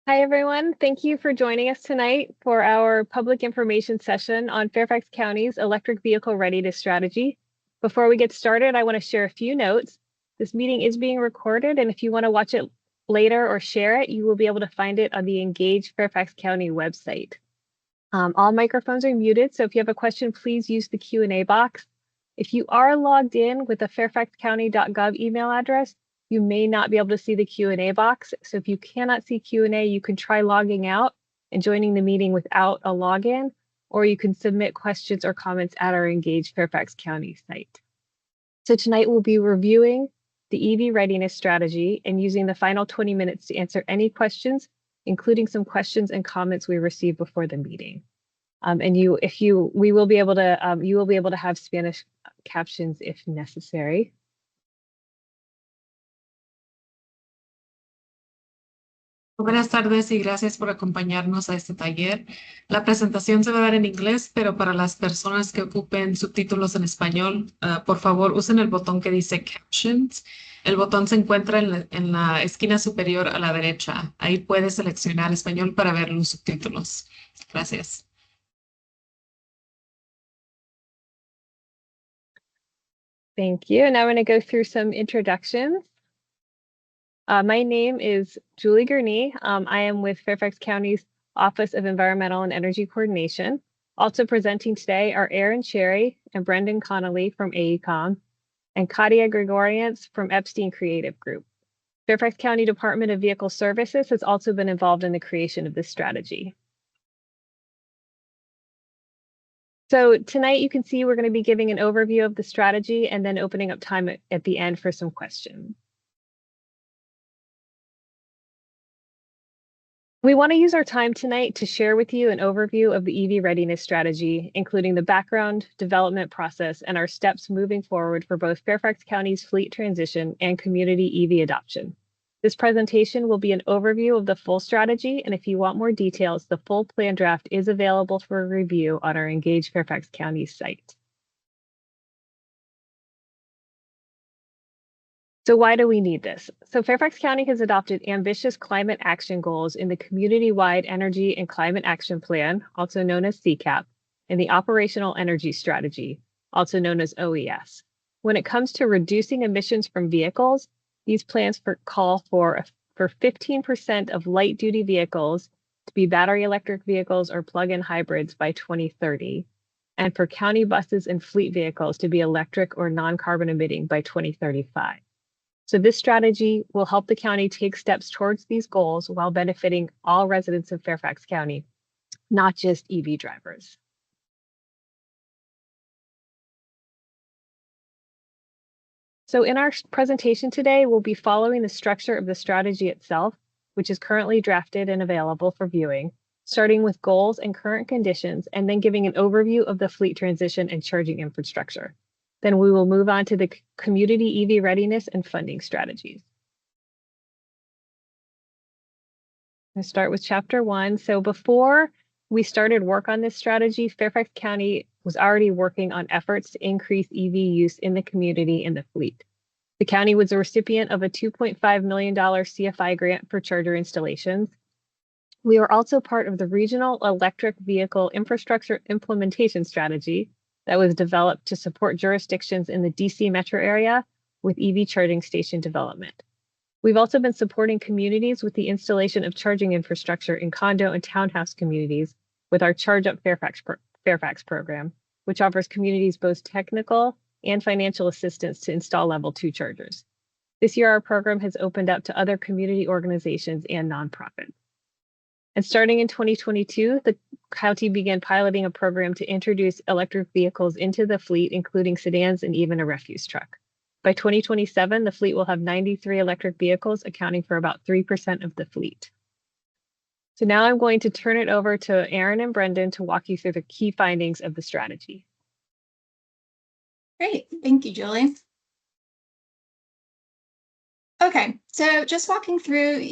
Hi, everyone. Thank you for joining us tonight for our public information session on Fairfax County's electric vehicle readiness strategy. Before we get started, I want to share a few notes. This meeting is being recorded, and if you want to watch it later or share it, you will be able to find it on the Engage Fairfax County website. All microphones are muted, so if you have a question, please use the Q&A box. If you are logged in with a fairfaxcounty.gov email address, you may not be able to see the Q&A box. So if you cannot see Q&A, you can try logging out and joining the meeting without a login, or you can submit questions or comments at our Engage Fairfax County site. So tonight we'll be reviewing the EV readiness strategy and using the final 20 minutes to answer any questions, including some questions and comments we received before the meeting. You will be able to have Spanish captions if necessary. Buenas tardes y gracias por acompañarnos a este taller. La presentación se va a dar en inglés, pero para las personas que ocupen subtítulos en español, por favor usen el botón que dice Captions. El botón se encuentra en la esquina superior a la derecha. Ahí puedes seleccionar español para ver los subtítulos. Gracias. Thank you. Now I'm going to go through some introductions. My name is Julie Gurney. I am with Fairfax County's Office of Environmental and Energy Coordination. Also presenting today are Aaron Cherry and Brendan Connolly from AECOM and Katia Gregorians from Epstein Creative Group. Fairfax County Department of Vehicle Services has also been involved in the creation of this strategy. So tonight you can see we're going to be giving an overview of the strategy and then opening up time at the end for some questions. We want to use our time tonight to share with you an overview of the EV readiness strategy, including the background, development process, and our steps moving forward for both Fairfax County's fleet transition and community EV adoption. This presentation will be an overview of the full strategy, and if you want more details, the full plan draft is available for review on our Engage Fairfax County site. So why do we need this? So Fairfax County has adopted ambitious climate action goals in the Community-Wide Energy and Climate Action Plan, also known as CCAP, and the Operational Energy Strategy, also known as OES. When it comes to reducing emissions from vehicles, these plans call for 15% of light-duty vehicles to be battery electric vehicles or plug-in hybrids by 2030, and for county buses and fleet vehicles to be electric or non-carbon emitting by 2035. So this strategy will help the county take steps towards these goals while benefiting all residents of Fairfax County, not just EV drivers. So in our presentation today, we'll be following the structure of the strategy itself, which is currently drafted and available for viewing, starting with goals and current conditions, and then giving an overview of the fleet transition and charging infrastructure. Then we will move on to the community EV readiness and funding strategies. I'm going to start with chapter 1. So before we started work on this strategy, Fairfax County was already working on efforts to increase EV use in the community and the fleet. The county was a recipient of a $2.5 million CFI grant for charger installations. We were also part of the Regional Electric Vehicle Infrastructure Implementation Strategy that was developed to support jurisdictions in the DC metro area with EV charging station development. We've also been supporting communities with the installation of charging infrastructure in condo and townhouse communities with our Charge Up Fairfax program, which offers communities both technical and financial assistance to install level 2 chargers. This year, our program has opened up to other community organizations and nonprofits. And starting in 2022, the county began piloting a program to introduce electric vehicles into the fleet, including sedans and even a refuse truck. By 2027, the fleet will have 93 electric vehicles, accounting for about 3% of the fleet. So now I'm going to turn it over to Aaron and Brendan to walk you through the key findings of the strategy. Great, thank you, Julie. Okay, so just walking through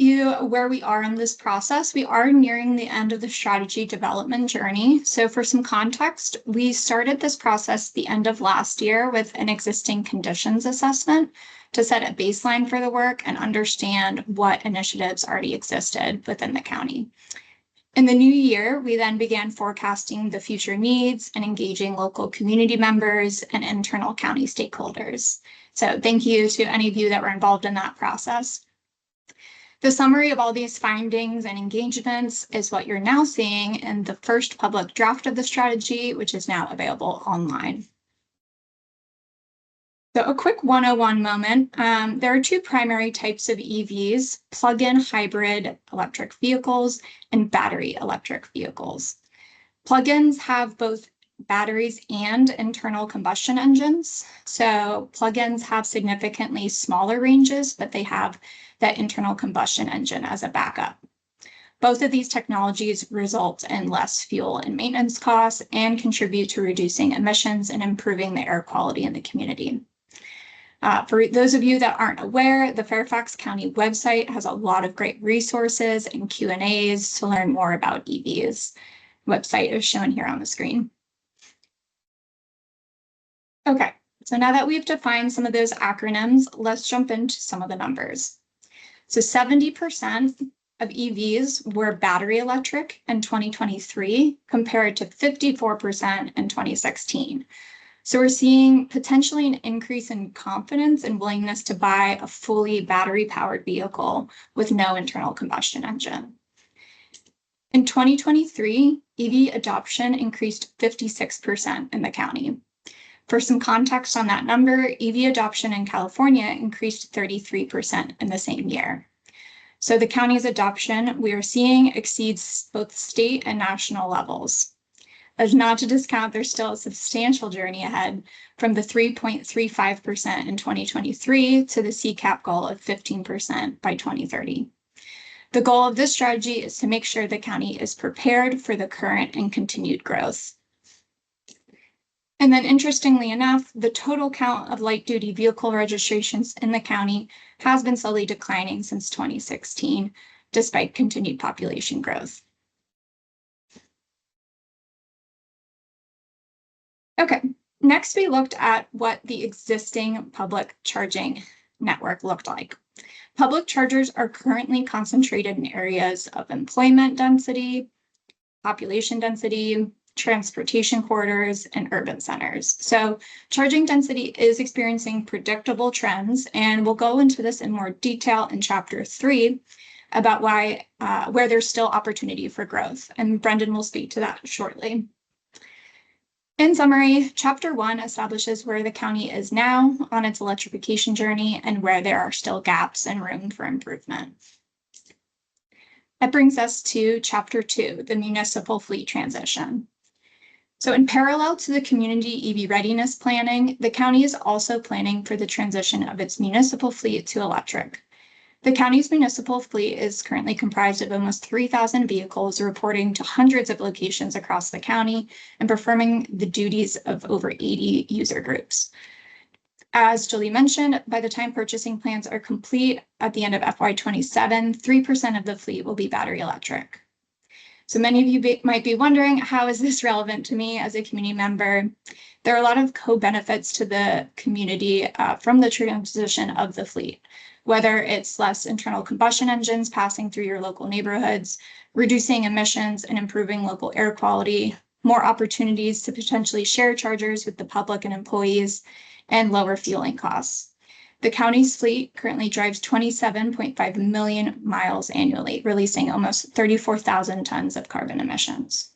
where we are in this process, we are nearing the end of the strategy development journey. So for some context, we started this process the end of last year with an existing conditions assessment to set a baseline for the work and understand what initiatives already existed within the county. In the new year, we then began forecasting the future needs and engaging local community members and internal county stakeholders. So thank you to any of you that were involved in that process. The summary of all these findings and engagements is what you're now seeing in the first public draft of the strategy, which is now available online. So a quick 101 moment. There are two primary types of EVs, plug-in hybrid electric vehicles and battery electric vehicles. Plug-ins have both batteries and internal combustion engines. So plug-ins have significantly smaller ranges, but they have that internal combustion engine as a backup. Both of these technologies result in less fuel and maintenance costs and contribute to reducing emissions and improving the air quality in the community. For those of you that aren't aware, the Fairfax County website has a lot of great resources and Q&As to learn more about EVs. Website is shown here on the screen. Okay, so now that we've defined some of those acronyms, let's jump into some of the numbers. So 70% of EVs were battery electric in 2023 compared to 54% in 2016. So we're seeing potentially an increase in confidence and willingness to buy a fully battery-powered vehicle with no internal combustion engine. In 2023, EV adoption increased 56% in the county. For some context on that number, EV adoption in California increased 33% in the same year. So the county's adoption we are seeing exceeds both state and national levels. As not to discount, there's still a substantial journey ahead from the 3.35% in 2023 to the CCAP goal of 15% by 2030. The goal of this strategy is to make sure the county is prepared for the current and continued growth. And then interestingly enough, the total count of light-duty vehicle registrations in the county has been slowly declining since 2016, despite continued population growth. Okay, next we looked at what the existing public charging network looked like. Public chargers are currently concentrated in areas of employment density, population density, transportation corridors, and urban centers. So charging density is experiencing predictable trends, and we'll go into this in more detail in Chapter 3 about where there's still opportunity for growth, and Brendan will speak to that shortly. In summary, Chapter 1 establishes where the county is now on its electrification journey and where there are still gaps and room for improvement. That brings us to Chapter 2, the municipal fleet transition. So in parallel to the community EV readiness planning, the county is also planning for the transition of its municipal fleet to electric. The county's municipal fleet is currently comprised of almost 3,000 vehicles reporting to hundreds of locations across the county and performing the duties of over 80 user groups. As Julie mentioned, by the time purchasing plans are complete at the end of FY27, 3% of the fleet will be battery electric. So many of you might be wondering, how is this relevant to me as a community member? There are a lot of co-benefits to the community from the transition of the fleet, whether it's less internal combustion engines passing through your local neighborhoods, reducing emissions and improving local air quality, more opportunities to potentially share chargers with the public and employees, and lower fueling costs. The county's fleet currently drives 27.5 million miles annually, releasing almost 34,000 tons of carbon emissions.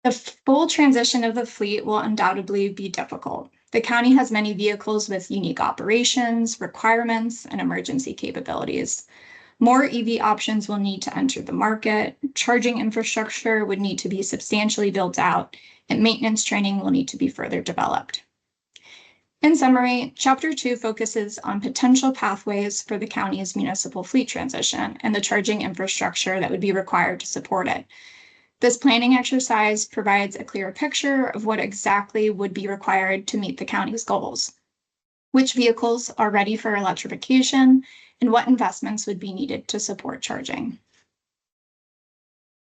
The full transition of the fleet will undoubtedly be difficult. The county has many vehicles with unique operations, requirements, and emergency capabilities. More EV options will need to enter the market, charging infrastructure would need to be substantially built out, and maintenance training will need to be further developed. In summary, Chapter 2 focuses on potential pathways for the county's municipal fleet transition and the charging infrastructure that would be required to support it. This planning exercise provides a clear picture of what exactly would be required to meet the county's goals. which vehicles are ready for electrification, and what investments would be needed to support charging.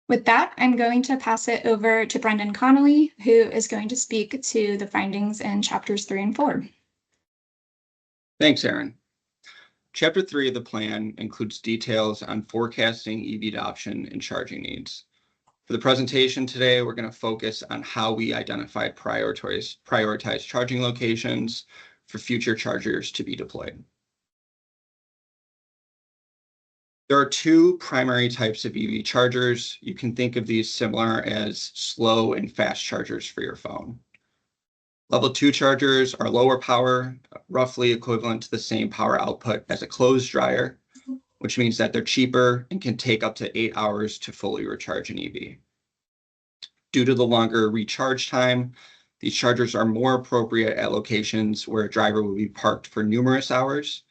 With that, I'm going to pass it over to Brendan Connolly, who is going to speak to the findings in chapters 3 and 4. Thanks, Erin. Chapter 3 of the plan includes details on forecasting EV adoption and charging needs. For the presentation today, we're going to focus on how we identified prioritize charging locations for future chargers to be deployed. There are two primary types of EV chargers. You can think of these similar as slow and fast chargers for your phone. Level 2 chargers are lower power, roughly equivalent to the same power output as a clothes dryer, which means that they're cheaper and can take up to 8 hours to fully recharge an EV. Due to the longer recharge time, these chargers are more appropriate at locations where a driver will be parked for numerous hours.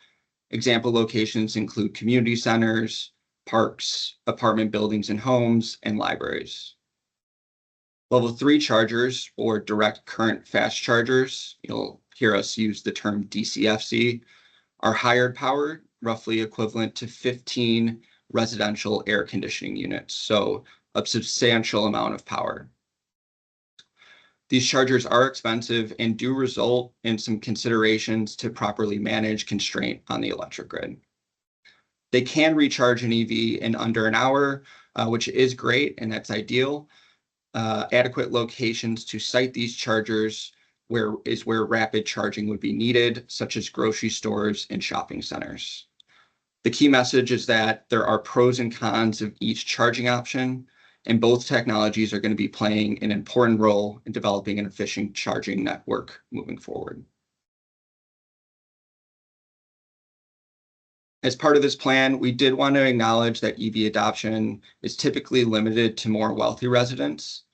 Example locations include community centers, parks, apartment buildings and homes, and libraries. Level 3 chargers, or direct current fast chargers, you'll hear us use the term DCFC, are higher power, roughly equivalent to 15 residential air conditioning units, so a substantial amount of power. These chargers are expensive and do result in some considerations to properly manage constraint on the electric grid. They can recharge an EV in under an hour, which is great, and that's ideal. Adequate locations to site these chargers where rapid charging would be needed, such as grocery stores and shopping centers. The key message is that there are pros and cons of each charging option, and both technologies are going to be playing an important role in developing an efficient charging network moving forward. As part of this plan, we did want to acknowledge that EV adoption is typically limited to more wealthy residents.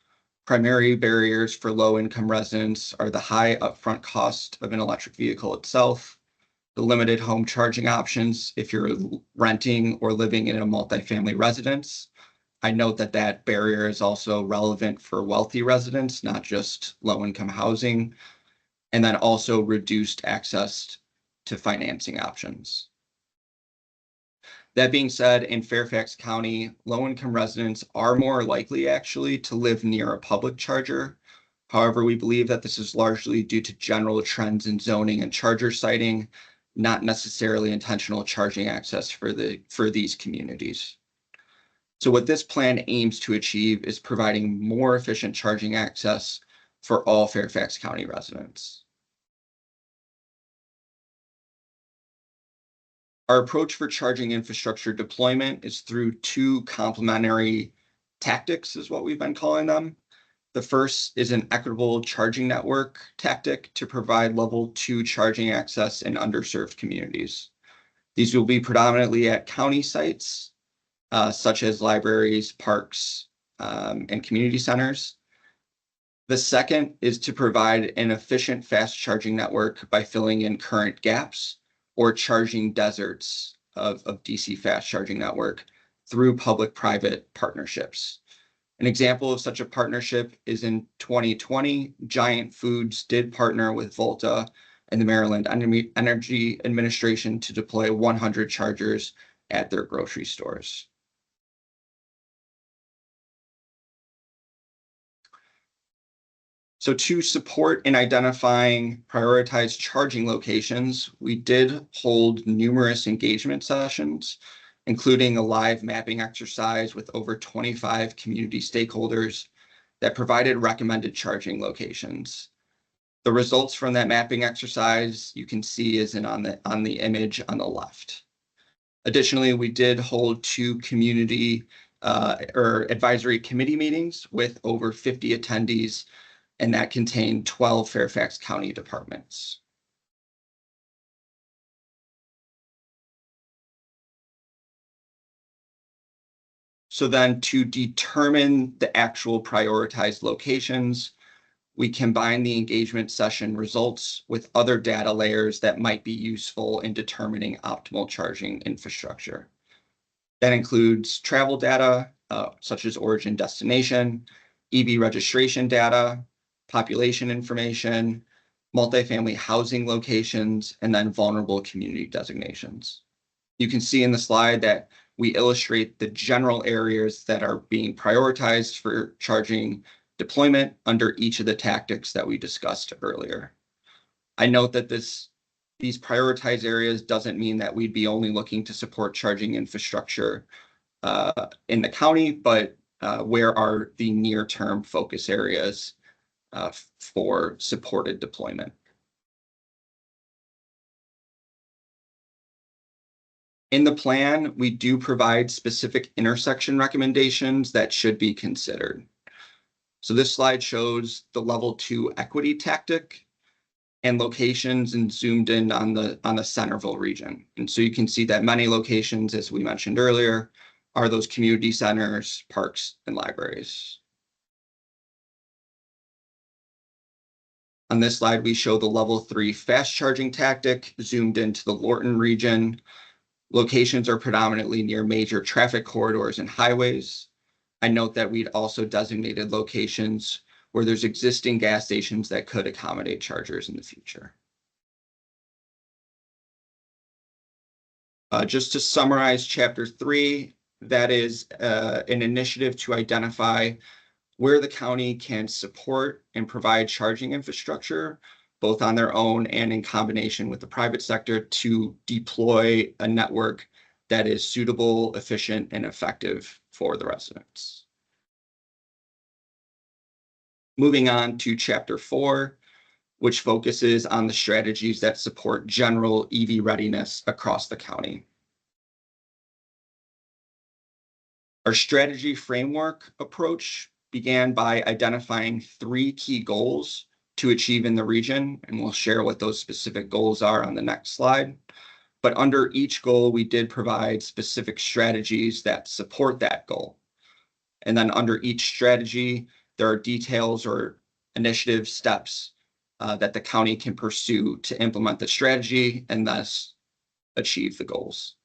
Primary barriers for low-income residents are the high upfront cost of an electric vehicle itself, the limited home charging options if you're renting or living in a multifamily residence. I note that that barrier is also relevant for wealthy residents, not just low-income housing, and then also reduced access to financing options. That being said, in Fairfax County, low-income residents are more likely actually to live near a public charger. However, we believe that this is largely due to general trends in zoning and charger siting, not necessarily intentional charging access for these communities. So what this plan aims to achieve is providing more efficient charging access for all Fairfax County residents. Our approach for charging infrastructure deployment is through two complementary tactics, is what we've been calling them. The first is an equitable charging network tactic to provide level 2 charging access in underserved communities. These will be predominantly at county sites, such as libraries, parks, and community centers. The second is to provide an efficient fast charging network by filling in current gaps or charging deserts of DC fast charging network through public-private partnerships. An example of such a partnership is in 2020, Giant Foods did partner with Volta and the Maryland Energy Administration to deploy 100 chargers at their grocery stores. So to support in identifying prioritized charging locations, we did hold numerous engagement sessions, including a live mapping exercise with over 25 community stakeholders that provided recommended charging locations. The results from that mapping exercise you can see is on the image on the left. Additionally, we did hold 2 community or advisory committee meetings with over 50 attendees, and that contained 12 Fairfax County departments. So then to determine the actual prioritized locations, we combine the engagement session results with other data layers that might be useful in determining optimal charging infrastructure. That includes travel data, such as origin destination, EV registration data, population information, multifamily housing locations, and then vulnerable community designations. You can see in the slide that we illustrate the general areas that are being prioritized for charging deployment under each of the tactics that we discussed earlier. I note that these prioritized areas doesn't mean that we'd be only looking to support charging infrastructure in the county, but where are the near-term focus areas for supported deployment. In the plan, we do provide specific intersection recommendations that should be considered. So this slide shows the level 2 equity tactic and locations and zoomed in on the Centerville region. And so you can see that many locations, as we mentioned earlier, are those community centers, parks, and libraries. On this slide, we show the level 3 fast charging tactic zoomed into the Lorton region. Locations are predominantly near major traffic corridors and highways. I note that we'd also designated locations where there's existing gas stations that could accommodate chargers in the future. Just to summarize Chapter 3, that is an initiative to identify where the county can support and provide charging infrastructure, both on their own and in combination with the private sector, to deploy a network that is suitable, efficient, and effective for the residents. Moving on to Chapter 4, which focuses on the strategies that support general EV readiness across the county. Our strategy framework approach began by identifying 3 key goals to achieve in the region, and we'll share what those specific goals are on the next slide. But under each goal, we did provide specific strategies that support that goal. And then under each strategy, there are details or initiative steps that the county can pursue to implement the strategy and thus achieve the goals.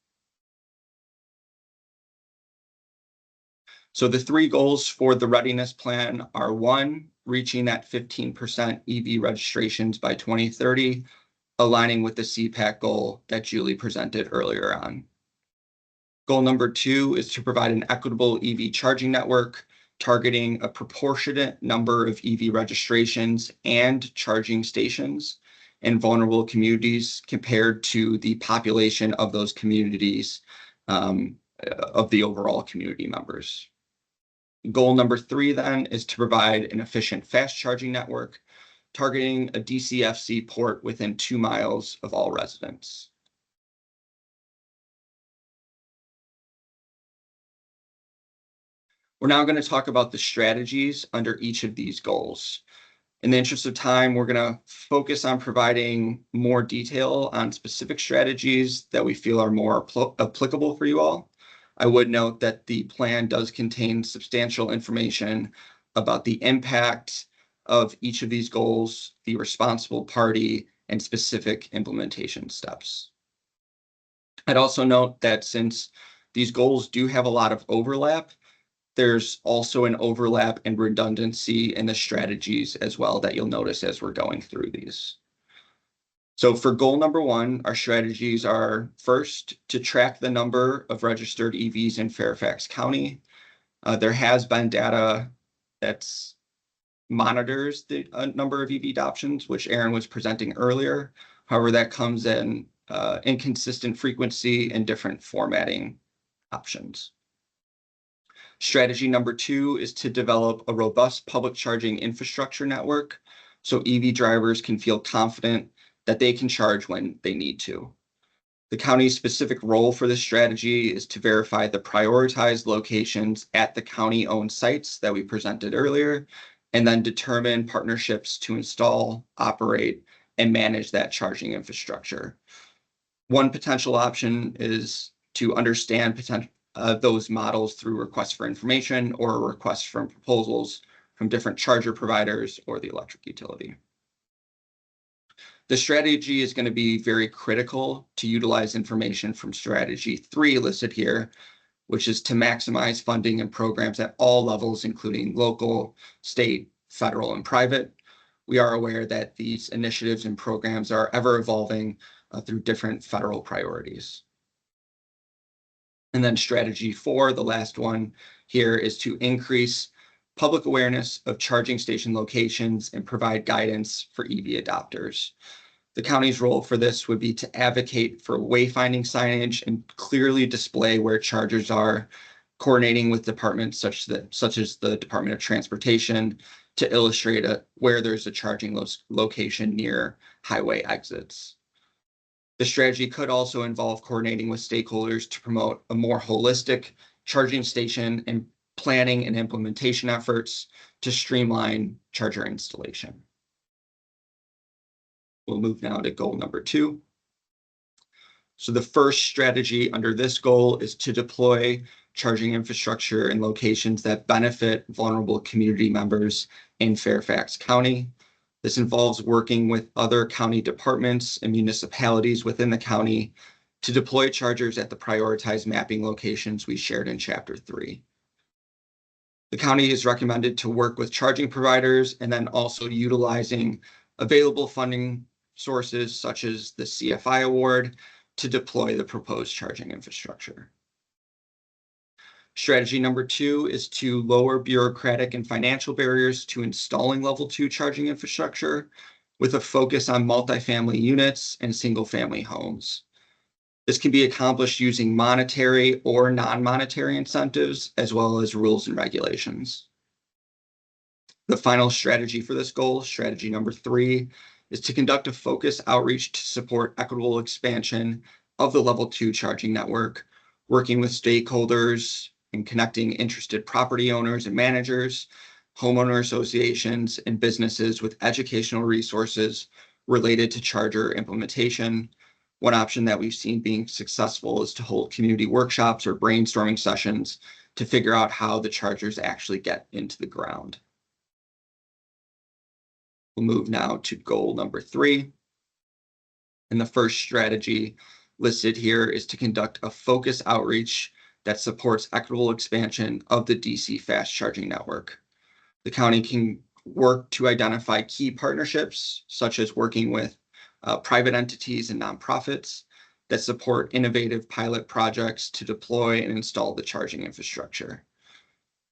So the 3 goals for the readiness plan are: 1, reaching that 15% EV registrations by 2030, aligning with the CPAC goal that Julie presented earlier on. Goal number 2 is to provide an equitable EV charging network, targeting a proportionate number of EV registrations and charging stations in vulnerable communities compared to the population of those communities, of the overall community members. Goal number 3 then is to provide an efficient fast charging network, targeting a DCFC port within 2 miles of all residents. We're now going to talk about the strategies under each of these goals. In the interest of time, we're going to focus on providing more detail on specific strategies that we feel are more applicable for you all. I would note that the plan does contain substantial information about the impact of each of these goals, the responsible party, and specific implementation steps. I'd also note that since these goals do have a lot of overlap, there's also an overlap and redundancy in the strategies as well that you'll notice as we're going through these. So for goal number 1, our strategies are: first, to track the number of registered EVs in Fairfax County. There has been data that monitors the number of EV adoptions, which Aaron was presenting earlier. However, that comes in inconsistent frequency and different formatting options. Strategy number 2 is to develop a robust public charging infrastructure network so EV drivers can feel confident that they can charge when they need to. The county's specific role for this strategy is to verify the prioritized locations at the county-owned sites that we presented earlier, and then determine partnerships to install, operate, and manage that charging infrastructure. One potential option is to understand those models through requests for information or requests for proposals from different charger providers or the electric utility. The strategy is going to be very critical to utilize information from strategy 3 listed here, which is to maximize funding and programs at all levels, including local, state, federal, and private, we are aware that these initiatives and programs are ever evolving through different federal priorities. And then strategy 4, the last one here, is to increase public awareness of charging station locations and provide guidance for EV adopters. The county's role for this would be to advocate for wayfinding signage and clearly display where chargers are, coordinating with departments such as the Department of Transportation to illustrate where there's a charging location near highway exits. The strategy could also involve coordinating with stakeholders to promote a more holistic charging station and planning and implementation efforts to streamline charger installation. We'll move now to goal number 2. So the first strategy under this goal is to deploy charging infrastructure in locations that benefit vulnerable community members in Fairfax County. This involves working with other county departments and municipalities within the county to deploy chargers at the prioritized mapping locations we shared in Chapter 3. The county is recommended to work with charging providers and then also utilizing available funding sources such as the CFI award to deploy the proposed charging infrastructure. Strategy number 2 is to lower bureaucratic and financial barriers to installing level 2 charging infrastructure with a focus on multifamily units and single-family homes. This can be accomplished using monetary or non-monetary incentives, as well as rules and regulations. The final strategy for this goal, strategy number 3, is to conduct a focused outreach to support equitable expansion of the level 2 charging network, working with stakeholders and connecting interested property owners and managers, homeowner associations, and businesses with educational resources related to charger implementation. One option that we've seen being successful is to hold community workshops or brainstorming sessions to figure out how the chargers actually get into the ground. We'll move now to goal number 3. And the first strategy listed here is to conduct a focused outreach that supports equitable expansion of the DC fast charging network. The county can work to identify key partnerships, such as working with private entities and nonprofits that support innovative pilot projects to deploy and install the charging infrastructure.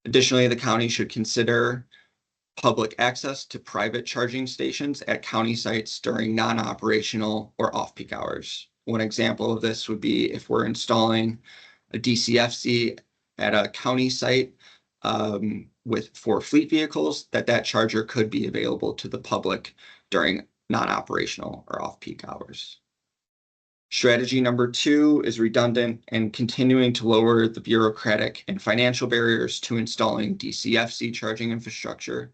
Additionally, the county should consider public access to private charging stations at county sites during non-operational or off-peak hours. One example of this would be if we're installing a DCFC at a county site for fleet vehicles, that charger could be available to the public during non-operational or off-peak hours. Strategy number 2 is redundant and continuing to lower the bureaucratic and financial barriers to installing DCFC charging infrastructure.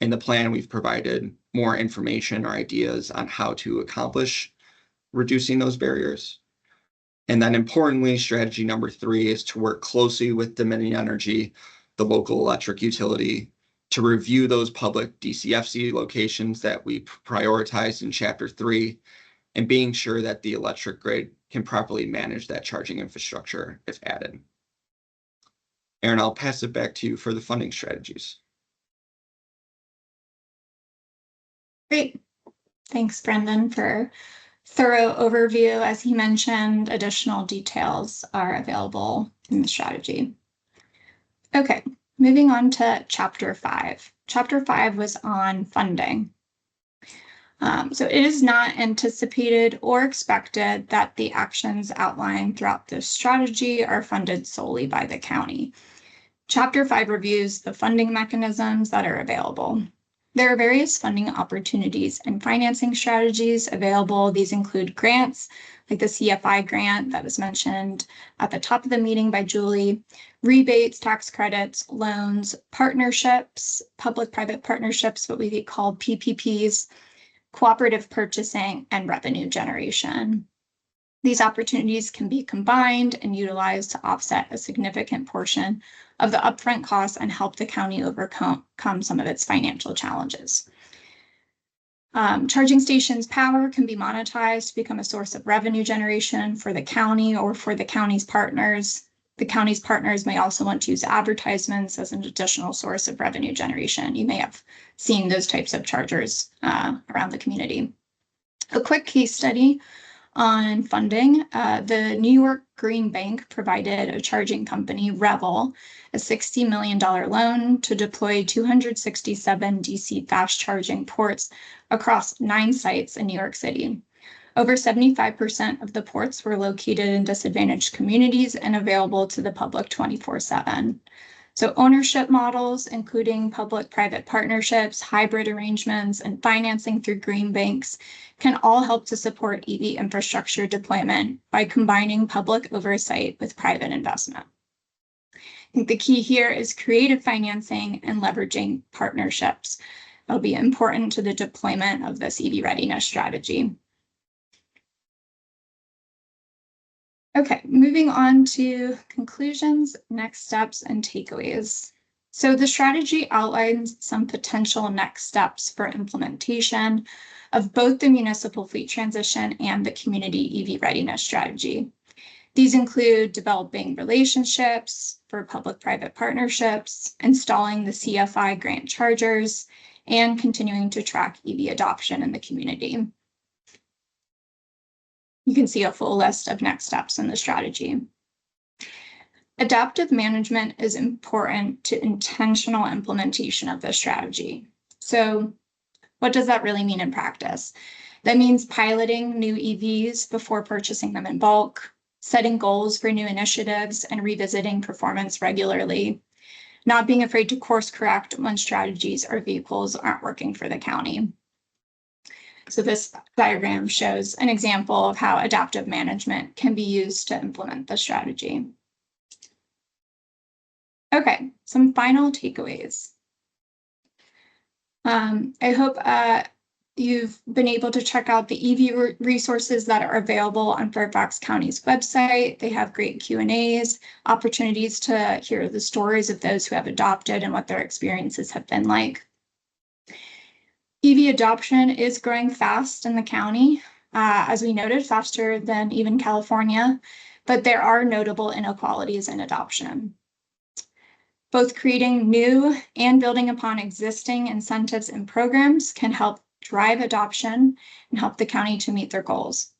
In the plan, we've provided more information or ideas on how to accomplish reducing those barriers. And then importantly, strategy number 3 is to work closely with Dominion Energy, the local electric utility, to review those public DCFC locations that we prioritized in Chapter 3, and being sure that the electric grid can properly manage that charging infrastructure if added. Erin, I'll pass it back to you for the funding strategies. Great. Thanks, Brendan, for thorough overview. As he mentioned, additional details are available in the strategy. Okay, moving on to Chapter 5. Chapter 5 was on funding. So it is not anticipated or expected that the actions outlined throughout this strategy are funded solely by the county. Chapter 5 reviews the funding mechanisms that are available. There are various funding opportunities and financing strategies available. These include grants, like the CFI grant that was mentioned at the top of the meeting by Julie, rebates, tax credits, loans, partnerships, public-private partnerships, what we call PPPs, cooperative purchasing, and revenue generation. These opportunities can be combined and utilized to offset a significant portion of the upfront costs and help the county overcome some of its financial challenges. Charging stations' power can be monetized to become a source of revenue generation for the county or for the county's partners. The county's partners may also want to use advertisements as an additional source of revenue generation. You may have seen those types of chargers around the community. A quick case study on funding. The New York Green Bank provided a charging company, Revel, a $60 million loan to deploy 267 DC fast charging ports across 9 sites in New York City. Over 75% of the ports were located in disadvantaged communities and available to the public 24/7. So ownership models, including public-private partnerships, hybrid arrangements, and financing through green banks, can all help to support EV infrastructure deployment by combining public oversight with private investment. I think the key here is creative financing and leveraging partnerships. It'll be important to the deployment of this EV readiness strategy. Okay, moving on to conclusions, next steps, and takeaways. So the strategy outlines some potential next steps for implementation of both the municipal fleet transition and the community EV readiness strategy. These include developing relationships for public-private partnerships, installing the CFI grant chargers, and continuing to track EV adoption in the community. You can see a full list of next steps in the strategy. Adaptive management is important to intentional implementation of the strategy. So what does that really mean in practice? That means piloting new EVs before purchasing them in bulk, setting goals for new initiatives, and revisiting performance regularly, not being afraid to course correct when strategies or vehicles aren't working for the county. So this diagram shows an example of how adaptive management can be used to implement the strategy. Okay, some final takeaways. I hope you've been able to check out the EV resources that are available on Fairfax County's website. They have great Q&As, opportunities to hear the stories of those who have adopted and what their experiences have been like. EV adoption is growing fast in the county, as we noted, faster than even California, but there are notable inequalities in adoption. Both creating new and building upon existing incentives and programs can help drive adoption and help the county to meet their goals.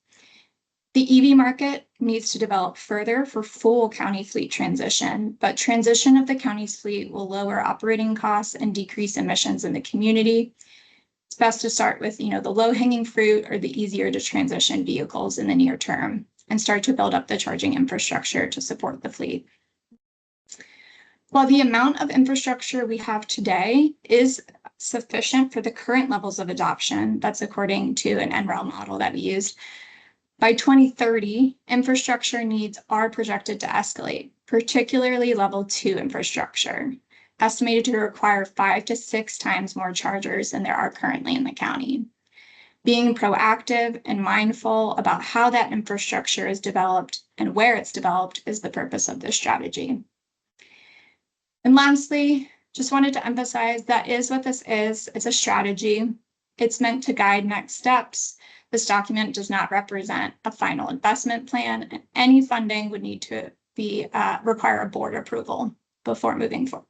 The EV market needs to develop further for full county fleet transition, but transition of the county's fleet will lower operating costs and decrease emissions in the community. It's best to start with, the low-hanging fruit or the easier to transition vehicles in the near term and start to build up the charging infrastructure to support the fleet. While the amount of infrastructure we have today is sufficient for the current levels of adoption, that's according to an NREL model that we used, by 2030, infrastructure needs are projected to escalate, particularly level 2 infrastructure, estimated to require 5 to 6 times more chargers than there are currently in the county. Being proactive and mindful about how that infrastructure is developed and where it's developed is the purpose of this strategy. And lastly, just wanted to emphasize that is what this is. It's a strategy. It's meant to guide next steps. This document does not represent a final investment plan, and any funding would need to be require a board approval before moving forward.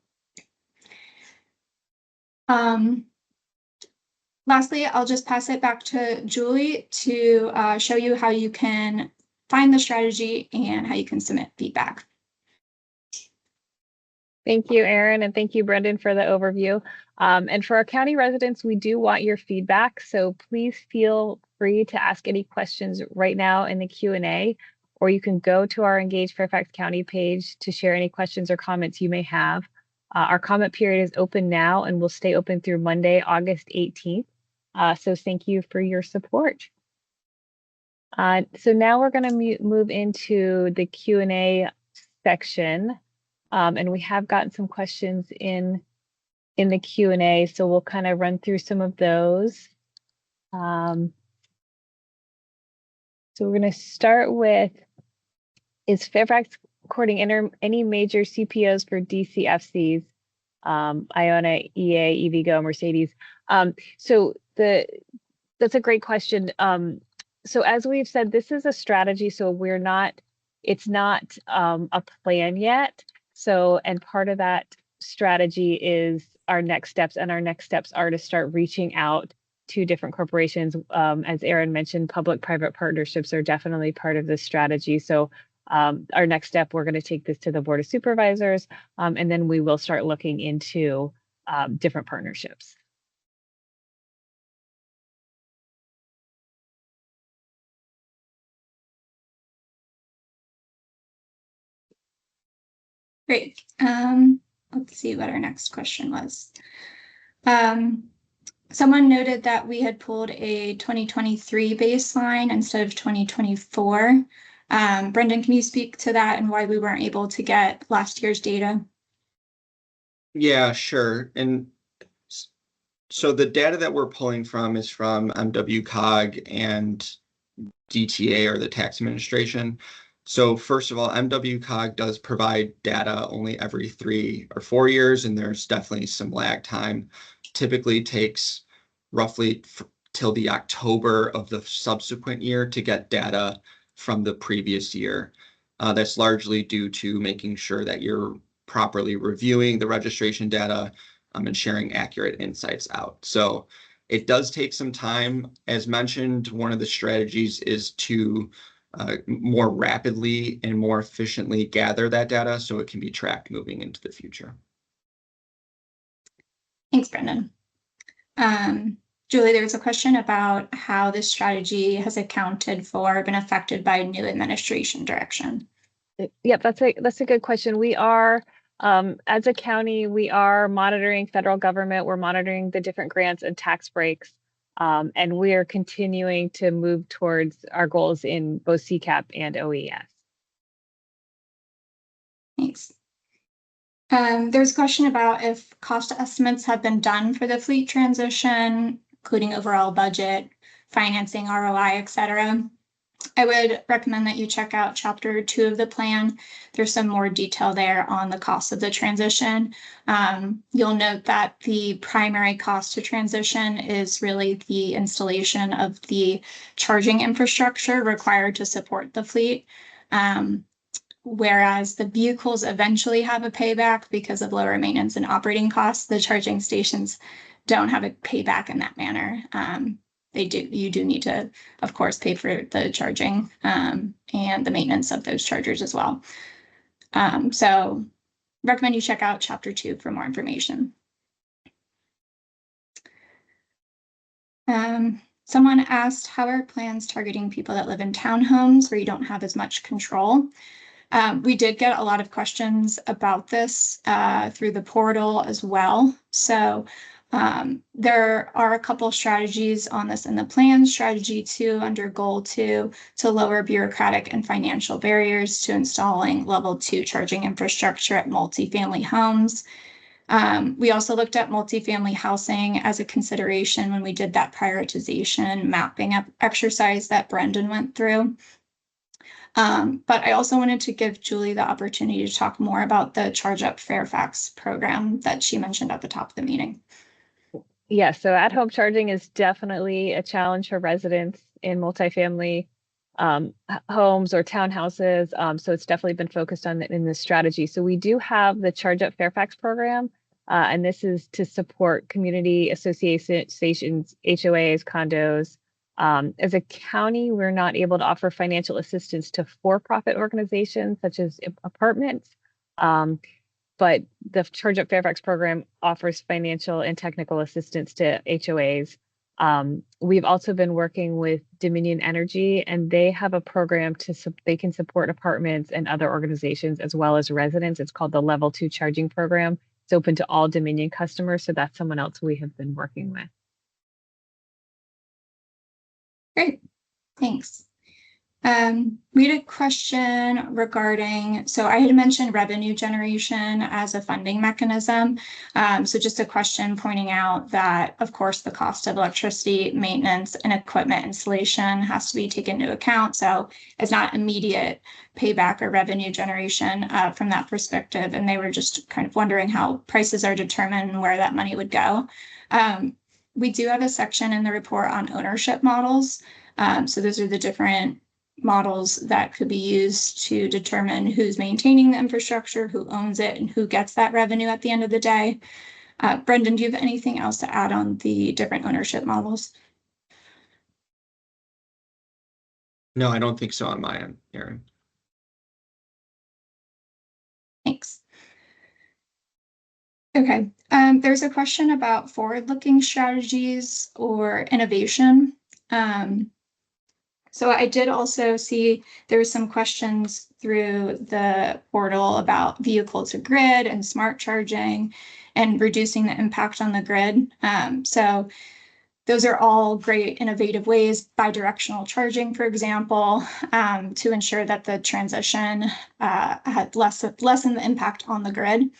Lastly, I'll just pass it back to Julie to show you how you can find the strategy and how you can submit feedback. Thank you, Erin, and thank you, Brendan, for the overview. And for our county residents, we do want your feedback, so please feel free to ask any questions right now in the Q&A, or you can go to our Engage Fairfax County page to share any questions or comments you may have. Our comment period is open now and will stay open through Monday, August 18th. So thank you for your support. So now we're going to move into the Q&A section. And we have gotten some questions in the Q&A, so we'll kind of run through some of those. So we're going to start with, is Fairfax recording any major CPOs for DCFCs, Iona, EA, EVgo, Mercedes? So that's a great question. So as we've said, this is a strategy, so we're not it's not a plan yet. So, and part of that strategy is our next steps, and our next steps are to start reaching out to different corporations. As Erin mentioned, public-private partnerships are definitely part of this strategy. So our next step, we're going to take this to the Board of Supervisors, and then we will start looking into different partnerships. Great. Let's see what our next question was. Someone noted that we had pulled a 2023 baseline instead of 2024. Brendan, can you speak to that and why we weren't able to get last year's data? Yeah, sure. And so the data that we're pulling from is from MWCOG and DTA, or the Tax Administration. So first of all, MWCOG does provide data only every 3 or 4 years, and there's definitely some lag time. Typically takes roughly till the October of the subsequent year to get data from the previous year. That's largely due to making sure that you're properly reviewing the registration data and sharing accurate insights out. So it does take some time. As mentioned, one of the strategies is to more rapidly and more efficiently gather that data so it can be tracked moving into the future. Thanks, Brendan. Julie, there was a question about how this strategy has accounted for, been affected by new administration direction. Yep, that's a good question. We are, as a county, we are monitoring federal government. We're monitoring the different grants and tax breaks, and we are continuing to move towards our goals in both CCAP and OES. Thanks. There's a question about if cost estimates have been done for the fleet transition, including overall budget, financing, ROI, etc. I would recommend that you check out Chapter 2 of the plan. There's some more detail there on the cost of the transition. You'll note that the primary cost to transition is really the installation of the charging infrastructure required to support the fleet. Whereas the vehicles eventually have a payback because of lower maintenance and operating costs, the charging stations don't have a payback in that manner. You do need to, of course, pay for the charging and the maintenance of those chargers as well. So recommend you check out Chapter 2 for more information. Someone asked, how are plans targeting people that live in townhomes where you don't have as much control? We did get a lot of questions about this through the portal as well. So there are a couple strategies on this in the plan. Strategy 2 under goal 2 to lower bureaucratic and financial barriers to installing level 2 charging infrastructure at multifamily homes. We also looked at multifamily housing as a consideration when we did that prioritization mapping exercise that Brendan went through. But I also wanted to give Julie the opportunity to talk more about the Charge Up Fairfax program that she mentioned at the top of the meeting. Yeah, so at-home charging is definitely a challenge for residents in multifamily homes or townhouses. So it's definitely been focused on in this strategy. So we do have the Charge Up Fairfax program, and this is to support community associations, HOAs, condos. As a county, we're not able to offer financial assistance to for-profit organizations such as apartments, but the Charge Up Fairfax program offers financial and technical assistance to HOAs. We've also been working with Dominion Energy, and they have a program they can support apartments and other organizations as well as residents. It's called the Level 2 Charging Program. It's open to all Dominion customers, so that's someone else we have been working with. Great, thanks. We had a question regarding, so I had mentioned revenue generation as a funding mechanism. So just a question pointing out that, of course, the cost of electricity, maintenance, and equipment installation has to be taken into account. So it's not immediate payback or revenue generation from that perspective. And they were just kind of wondering how prices are determined and where that money would go. We do have a section in the report on ownership models. So those are the different models that could be used to determine who's maintaining the infrastructure, who owns it, and who gets that revenue at the end of the day. Brendan, do you have anything else to add on the different ownership models? No, I don't think so on my end, Erin. Thanks. Okay, there's a question about forward-looking strategies or innovation. So I did also see there were some questions through the portal about vehicle to grid and smart charging and reducing the impact on the grid. So those are all great innovative ways, bidirectional charging, for example, to ensure that the transition had lessen the impact on the grid.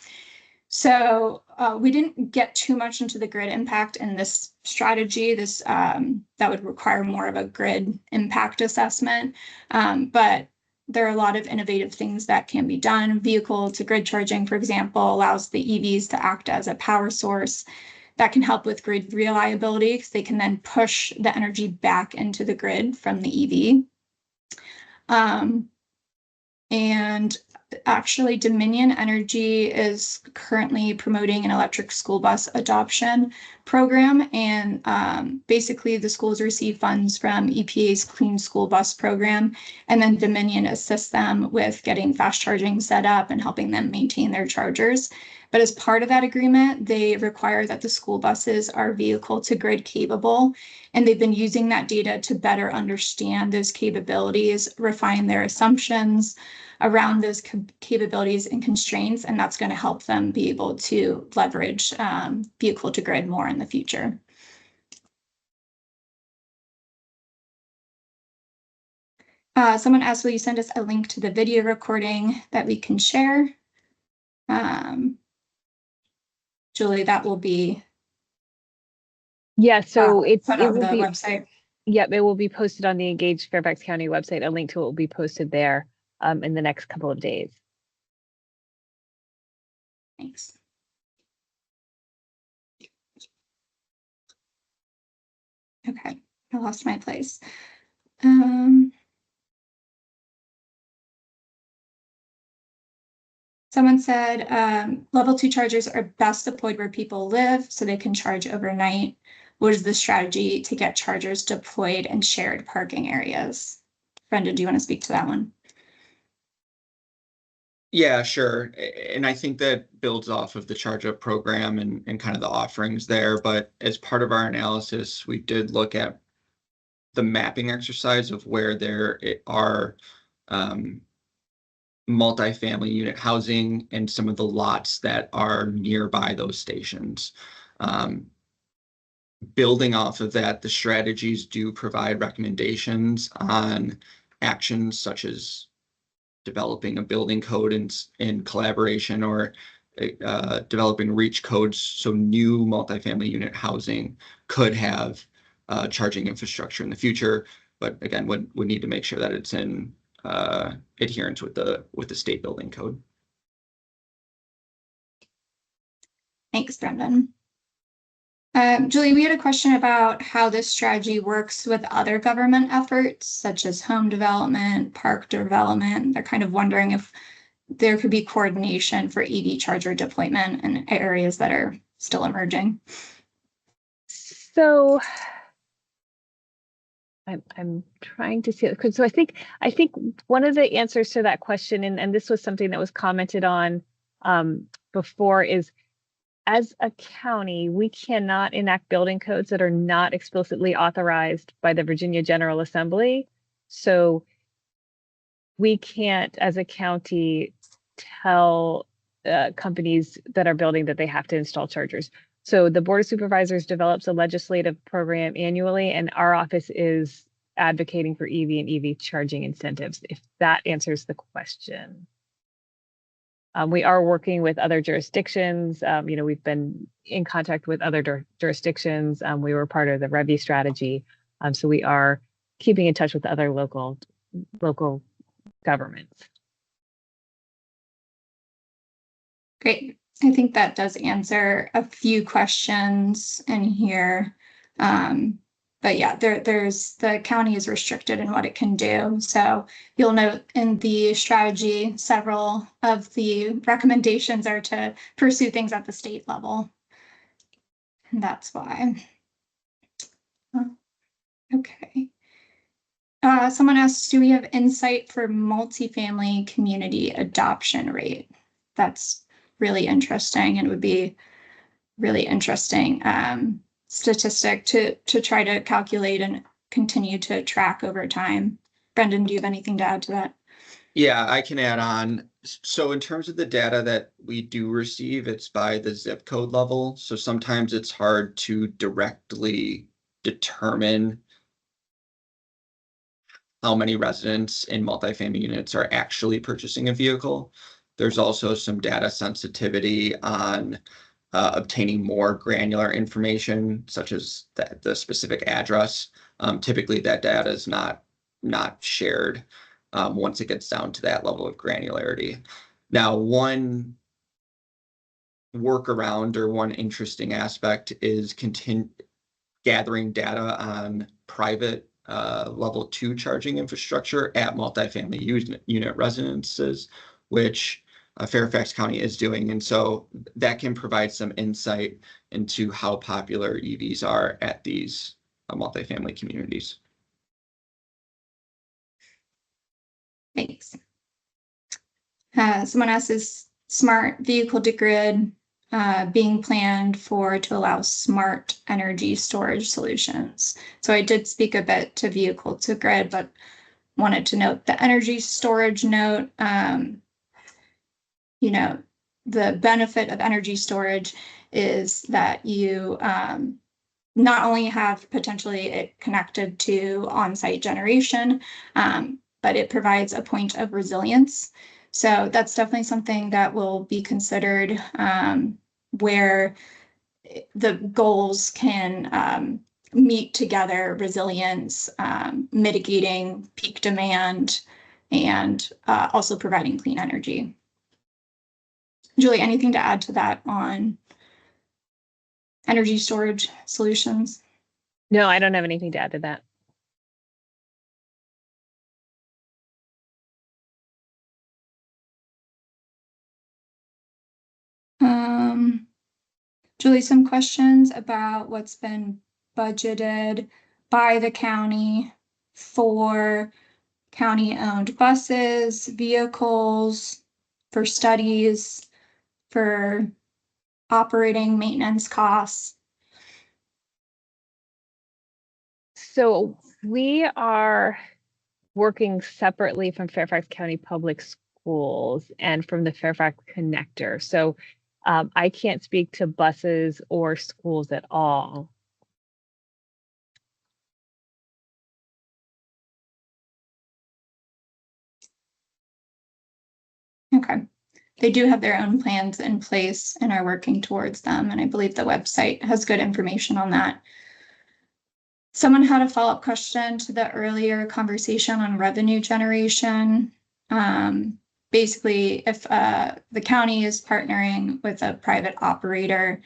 So we didn't get too much into the grid impact in this strategy. This that would require more of a grid impact assessment. But there are a lot of innovative things that can be done. Vehicle to grid charging, for example, allows the EVs to act as a power source that can help with grid reliability because they can then push the energy back into the grid from the EV. And actually, Dominion Energy is currently promoting an electric school bus adoption program. And basically, the schools receive funds from EPA's Clean School Bus program. And then Dominion assists them with getting fast charging set up and helping them maintain their chargers. But as part of that agreement, they require that the school buses are vehicle to grid capable. And they've been using that data to better understand those capabilities, refine their assumptions around those capabilities and constraints, and that's going to help them be able to leverage vehicle to grid more in the future. Someone asked, will you send us a link to the video recording that we can share? Julie, that will be so it put on will the be website. Yep, it will be posted on the Engage Fairfax County website. A link to it will be posted there in the next couple of days. Thanks. Okay, I lost my place. Someone said level 2 chargers are best deployed where people live so they can charge overnight. What is the strategy to get chargers deployed in shared parking areas? Brenda, do you want to speak to that one? Yeah, sure. And I think that builds off of the Charge Up program and kind of the offerings there. But as part of our analysis, we did look at the mapping exercise of where there are multifamily unit housing and some of the lots that are nearby those stations. Building off of that, the strategies do provide recommendations on actions such as developing a building code in collaboration or developing reach codes so new multifamily unit housing could have charging infrastructure in the future. But again, would need to make sure that it's in adherence with the state building code. Thanks, Brendan. Julie, we had a question about how this strategy works with other government efforts, such as home development, park development. They're kind of wondering if there could be coordination for EV charger deployment in areas that are still emerging. So I'm trying to see. So I think one of the answers to that question, and this was something that was commented on before, is as a county, we cannot enact building codes that are not explicitly authorized by the Virginia General Assembly. So we can't, as a county, tell companies that are building that they have to install chargers. So the Board of Supervisors develops a legislative program annually, and our office is advocating for EV and EV charging incentives, if that answers the question. We are working with other jurisdictions. We've been in contact with other jurisdictions. We were part of the Readiness Strategy. So we are keeping in touch with other local governments. Great. I think that does answer a few questions in here. But yeah, the county is restricted in what it can do. So you'll note in the strategy, several of the recommendations are to pursue things at the state level. And that's why. Okay. Someone asks, do we have insight for multifamily community adoption rate? That's really interesting and would be really interesting statistic to try to calculate and continue to track over time. Brendan, do you have anything to add to that? Yeah, I can add on. So in terms of the data that we do receive, it's by the zip code level. So sometimes it's hard to directly determine how many residents in multifamily units are actually purchasing a vehicle. There's also some data sensitivity on obtaining more granular information, such as the specific address. Typically, that data is not shared once it gets down to that level of granularity. Now, one workaround or one interesting aspect is gathering data on private level 2 charging infrastructure at multifamily unit residences, which Fairfax County is doing. And so that can provide some insight into how popular EVs are at these multifamily communities. Thanks. Someone asks, is smart vehicle to grid being planned to allow smart energy storage solutions? So I did speak a bit to vehicle to grid, but wanted to note the energy storage note. You know, the benefit of energy storage is that you not only have potentially it connected to on-site generation, but it provides a point of resilience. So that's definitely something that will be considered where the goals can meet together: resilience, mitigating peak demand, and also providing clean energy. Julie, anything to add to that on energy storage solutions? No, I don't have anything to add to that. Julie, some questions about what's been budgeted by the county for county-owned buses, vehicles, for studies, for operating maintenance costs. So we are working separately from Fairfax County Public Schools and from the Fairfax Connector. So I can't speak to buses or schools at all. Okay. They do have their own plans in place and are working towards them. And I believe the website has good information on that. Someone had a follow-up question to the earlier conversation on revenue generation. Basically, if the county is partnering with a private operator,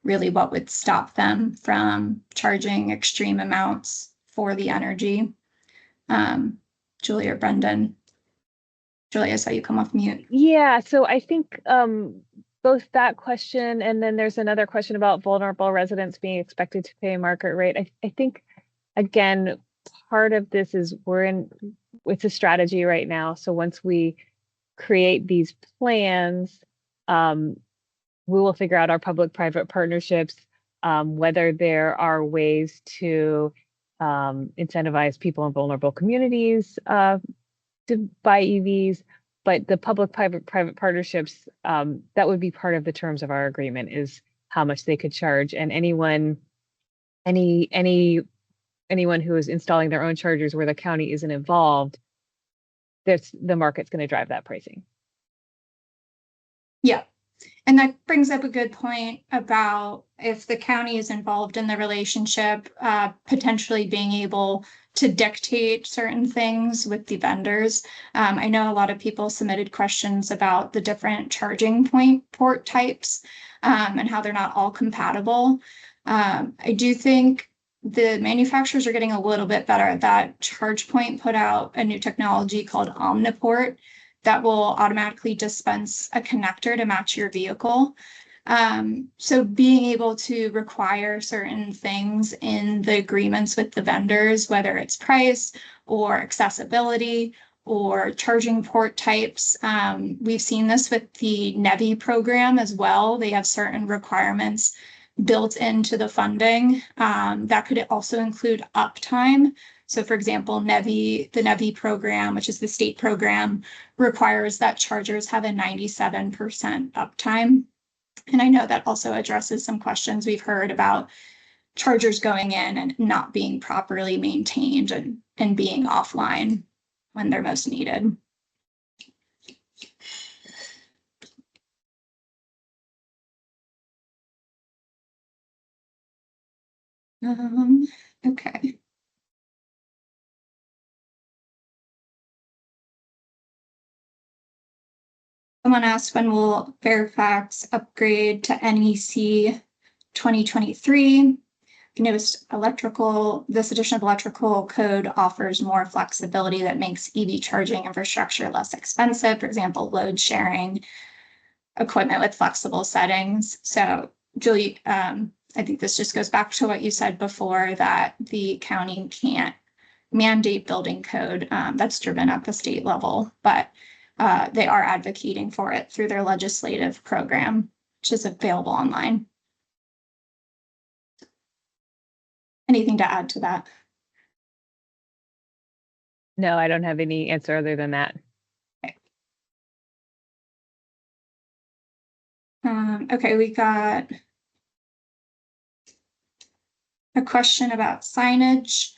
really what would stop them from charging extreme amounts for the energy? Julie or Brendan? Julie, I saw you come off mute. Yeah, so I think both that question and then there's another question about vulnerable residents being expected to pay market rate. I think, again, part of this is it's a strategy right now. So once we create these plans, we will figure out our public-private partnerships, whether there are ways to incentivize people in vulnerable communities to buy EVs, but the public-private partnerships, that would be part of the terms of our agreement, is how much they could charge, and anyone who is installing their own chargers where the county isn't involved, the market's going to drive that pricing. Yeah. And that brings up a good point about if the county is involved in the relationship, potentially being able to dictate certain things with the vendors. I know a lot of people submitted questions about the different charging port types and how they're not all compatible. I do think the manufacturers are getting a little bit better at that. ChargePoint put out a new technology called Omniport that will automatically dispense a connector to match your vehicle. So being able to require certain things in the agreements with the vendors, whether it's price or accessibility or charging port types. We've seen this with the NEVI program as well. They have certain requirements built into the funding. That could also include uptime. So for example, the NEVI program, which is the state program, requires that chargers have a 97% uptime. And I know that also addresses some questions we've heard about chargers going in and not being properly maintained and being offline when they're most needed. Okay. Someone asked, when will Fairfax upgrade to NEC 2023? This edition of electrical code offers more flexibility that makes EV charging infrastructure less expensive. For example, load sharing equipment with flexible settings. So Julie, I think this just goes back to what you said before, that the county can't mandate building code that's driven at the state level, but they are advocating for it through their legislative program, which is available online. Anything to add to that? No, I don't have any answer other than that. Okay, we got a question about signage.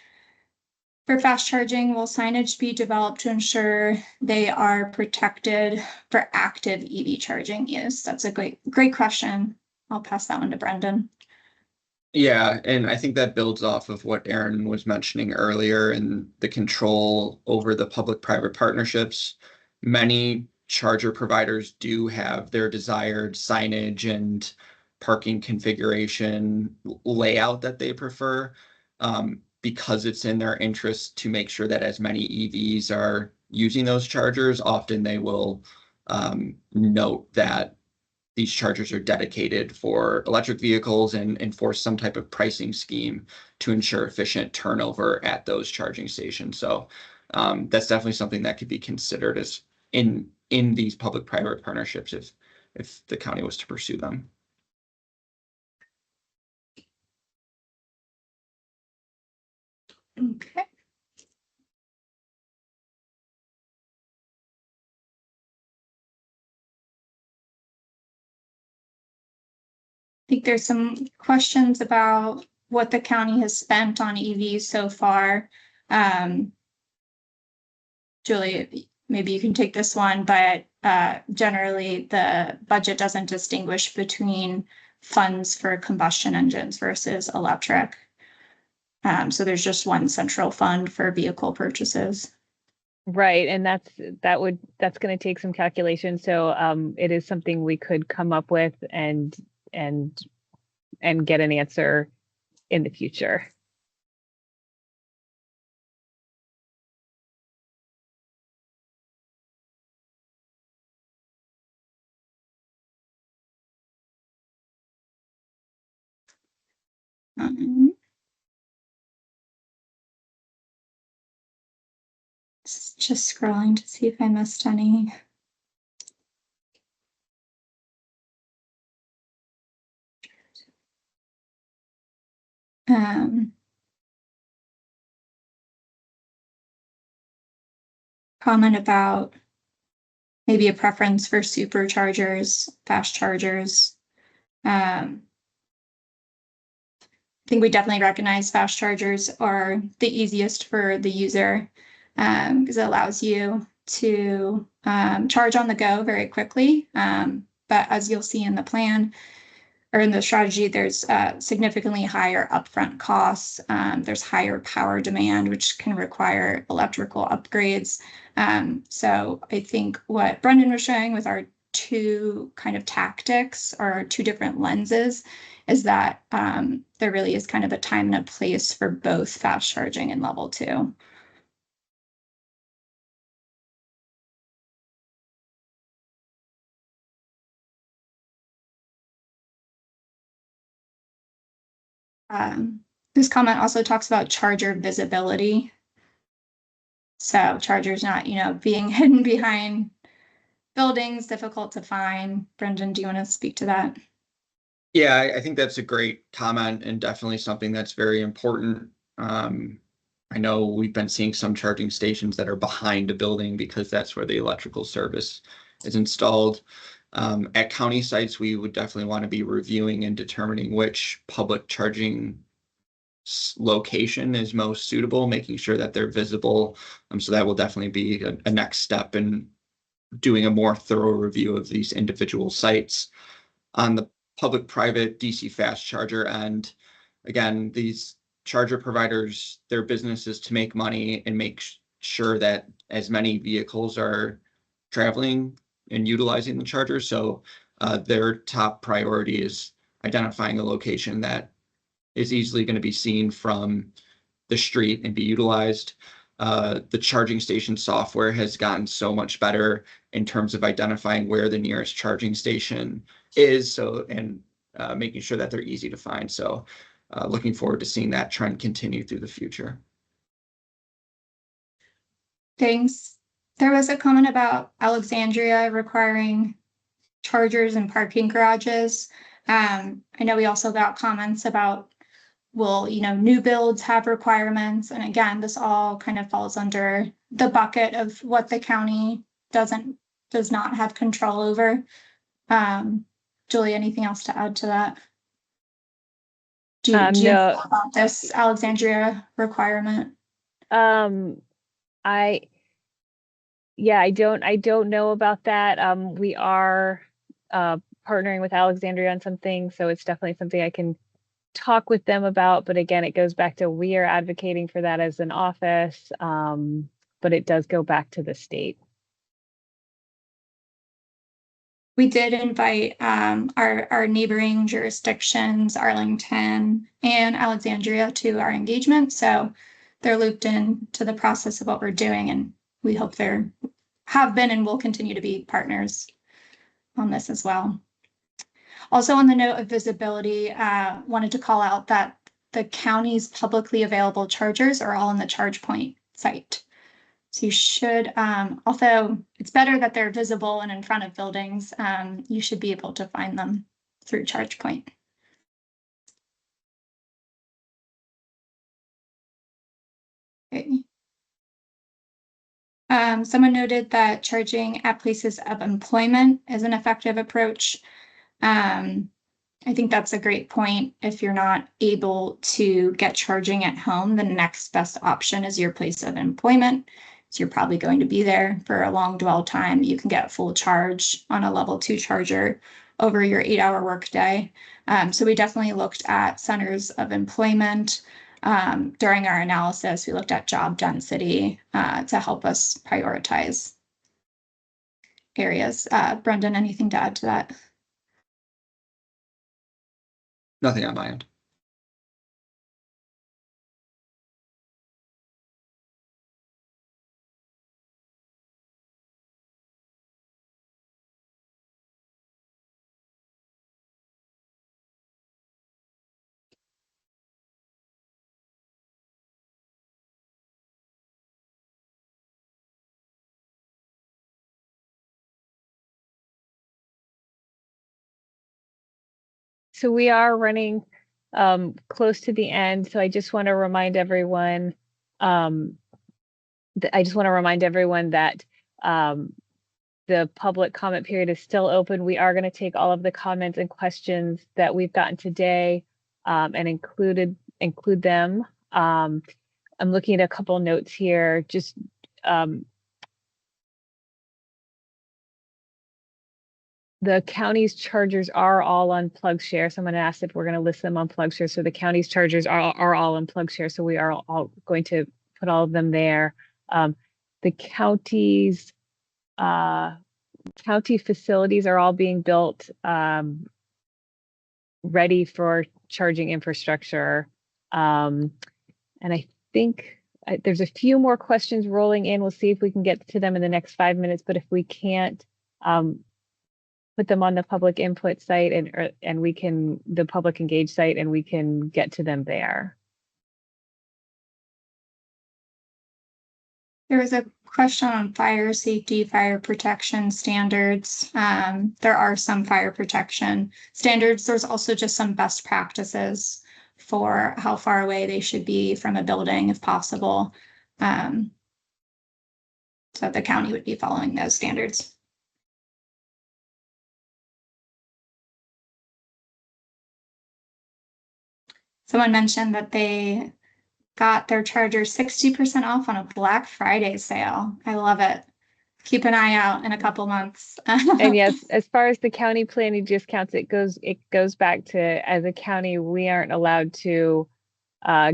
For fast charging, will signage be developed to ensure they are protected for active EV charging use? That's a great question. I'll pass that one to Brendan. Yeah, and I think that builds off of what Aaron was mentioning earlier and the control over the public-private partnerships. Many charger providers do have their desired signage and parking configuration layout that they prefer, because it's in their interest to make sure that as many EVs are using those chargers. Often they will note that these chargers are dedicated for electric vehicles and enforce some type of pricing scheme to ensure efficient turnover at those charging stations. So that's definitely something that could be considered as in these public-private partnerships if the county was to pursue them. Okay. I think there's some questions about what the county has spent on EVs so far. Julie, maybe you can take this one, but generally the budget doesn't distinguish between funds for combustion engines versus electric. So there's just one central fund for vehicle purchases. Right, and that's going to take some calculation. So it is something we could come up with and get an answer in the future. Just scrolling to see if I missed any. Comment about maybe a preference for superchargers, fast chargers. I think we definitely recognize fast chargers are the easiest for the user because it allows you to charge on the go very quickly. But as you'll see in the plan or in the strategy, there's significantly higher upfront costs. There's higher power demand, which can require electrical upgrades. So I think what Brendan was showing with our two kind of tactics or two different lenses is that there really is kind of a time and a place for both fast charging and level 2. This comment also talks about charger visibility. So chargers not, being hidden behind buildings, difficult to find. Brendan, do you want to speak to that? Yeah, I think that's a great comment and definitely something that's very important. I know we've been seeing some charging stations that are behind a building because that's where the electrical service is installed. At county sites, we would definitely want to be reviewing and determining which public charging location is most suitable, making sure that they're visible. So that will definitely be a next step in doing a more thorough review of these individual sites. On the public-private DC fast charger end, again, these charger providers, their business is to make money and make sure that as many vehicles are traveling and utilizing the charger. So their top priority is identifying a location that is easily going to be seen from the street and be utilized. The charging station software has gotten so much better in terms of identifying where the nearest charging station is, and making sure that they're easy to find. So looking forward to seeing that trend continue through the future. Thanks. There was a comment about Alexandria requiring chargers and parking garages. I know we also got comments about, will, new builds have requirements? And again, this all kind of falls under the bucket of what the county does not have control over. Julie, anything else to add to that? Do you know about this Alexandria requirement? I don't know about that. We are partnering with Alexandria on some things, so it's definitely something I can talk with them about. But again, it goes back to, we are advocating for that as an office, but it does go back to the state. We did invite our neighboring jurisdictions, Arlington and Alexandria, to our engagement. So they're looped in to the process of what we're doing, and we hope they have been and will continue to be partners on this as well. Also, on the note of visibility, wanted to call out that the county's publicly available chargers are all on the ChargePoint site. So you should, although it's better that they're visible and in front of buildings, you should be able to find them through ChargePoint. Okay. Someone noted that charging at places of employment is an effective approach. I think that's a great point. If you're not able to get charging at home, the next best option is your place of employment. So you're probably going to be there for a long dwell time. You can get full charge on a level 2 charger over your 8-hour workday. So we definitely looked at centers of employment. During our analysis, we looked at job density to help us prioritize areas. Brendan, anything to add to that? Nothing on my end. So we are running close to the end. So I just want to remind everyone, that the public comment period is still open. We are going to take all of the comments and questions that we've gotten today and include them. I'm looking at a couple notes here. Just the county's chargers are all on PlugShare. Someone asked if we're going to list them on PlugShare. So the county's chargers are all on PlugShare. So we are all going to put all of them there. The county's county facilities are all being built ready for charging infrastructure. And I think there's a few more questions rolling in. We'll see if we can get to them in the next 5 minutes, but if we can't, put them on the public input site and we can, the public engage site, and we can get to them there. There was a question on fire safety, fire protection standards. There are some fire protection standards. There's also just some best practices for how far away they should be from a building if possible. So the county would be following those standards. Someone mentioned that they got their charger 60% off on a Black Friday sale. I love it. Keep an eye out in a couple months. And yes, as far as the county planning discounts, it goes back to, as a county, we aren't allowed to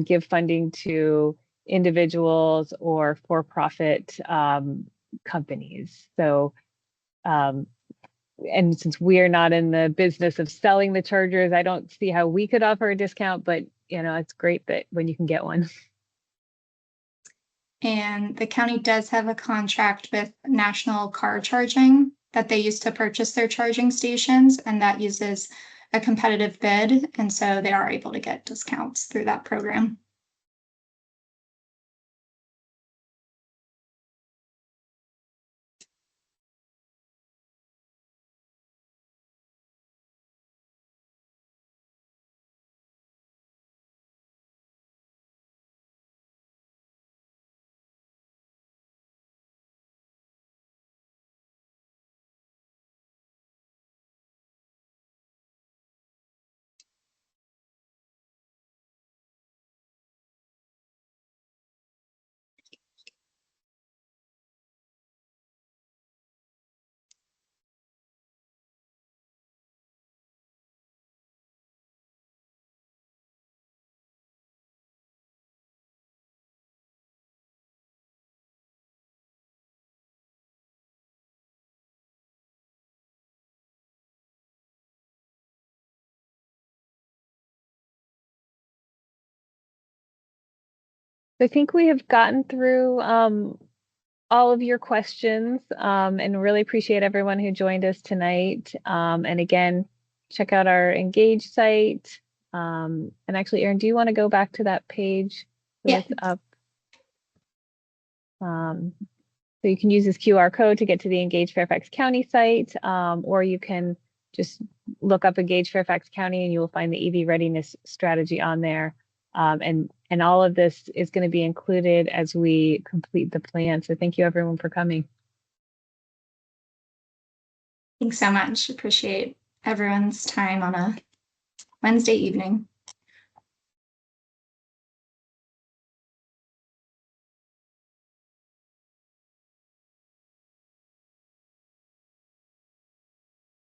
give funding to individuals or for-profit companies. So, and since we're not in the business of selling the chargers, I don't see how we could offer a discount, but you know, it's great that when you can get one. And the county does have a contract with National Car Charging that they use to purchase their charging stations, and that uses a competitive bid. And so they are able to get discounts through that program. I think we have gotten through all of your questions, and really appreciate everyone who joined us tonight. And again, check out our Engage site. And actually, Erin, do you want to go back to that page that's up? So you can use this QR code to get to the Engage Fairfax County site, or you can just look up Engage Fairfax County and you will find the EV Readiness Strategy on there. And all of this is going to be included as we complete the plan. So thank you everyone for coming. Thanks so much. Appreciate everyone's time on a Wednesday evening.